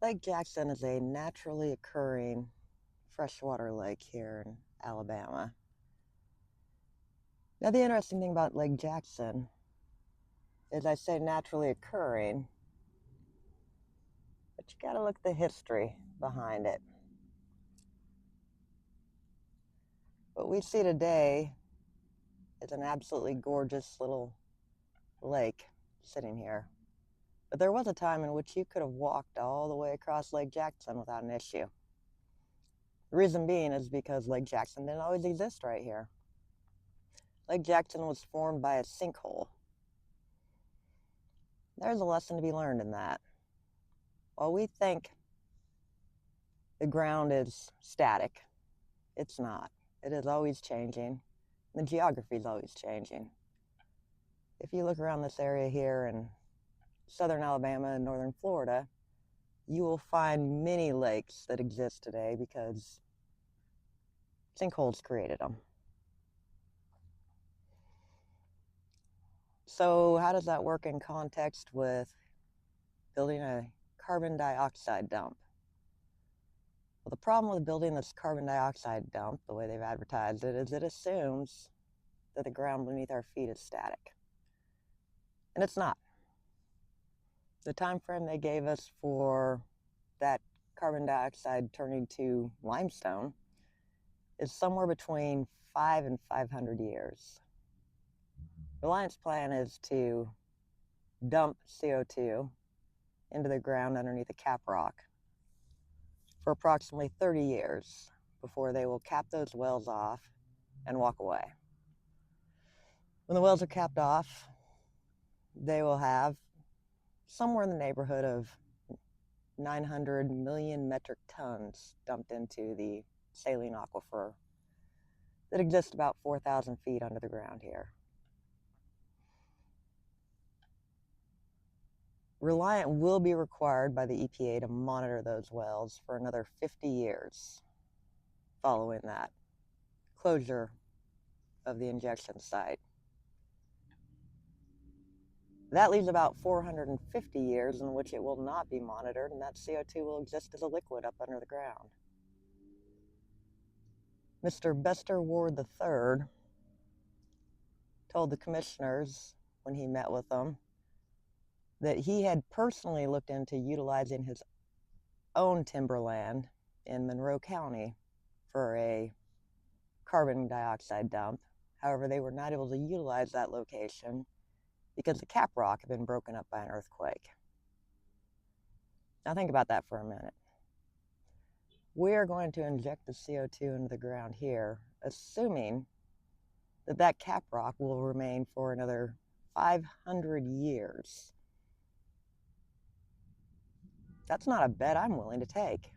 Lake Jackson is a naturally occurring freshwater lake here in Alabama. Now, the interesting thing about Lake Jackson is I say naturally occurring, but you gotta look at the history behind it. What we see today is an absolutely gorgeous little lake sitting here. But there was a time in which you could have walked all the way across Lake Jackson without an issue. The reason being is because Lake Jackson didn't always exist right here. Lake Jackson was formed by a sinkhole. There's a lesson to be learned in that. While we think the ground is static, it's not. It is always changing. The geography is always changing. If you look around this area here in southern Alabama and northern Florida, you will find many lakes that exist today because sinkholes created them. So how does that work in context with building a carbon dioxide dump? Well, the problem with building this carbon dioxide dump, the way they've advertised it, is it assumes that the ground beneath our feet is static. And it's not. The time frame they gave us for that carbon dioxide turning to limestone is somewhere between 5 and 500 years. Reliant's plan is to dump CO2 into the ground underneath a cap rock for approximately 30 years before they will cap those wells off and walk away. When the wells are capped off, they will have somewhere in the neighborhood of 900 million metric tons dumped into the saline aquifer that exists about 4,000 feet under the ground here. Reliant will be required by the EPA to monitor those wells for another 50 years following that closure of the injection site. That leaves about 450 years in which it will not be monitored, and that CO2 will exist as a liquid up under the ground. Mr. Bester Ward III told the commissioners when he met with them that he had personally looked into utilizing his own timberland in Monroe County for a carbon dioxide dump. However, they were not able to utilize that location because the cap rock had been broken up by an earthquake. Now think about that for a minute. We are going to inject the CO2 into the ground here, assuming that that cap rock will remain for another 500 years. That's not a bet I'm willing to take.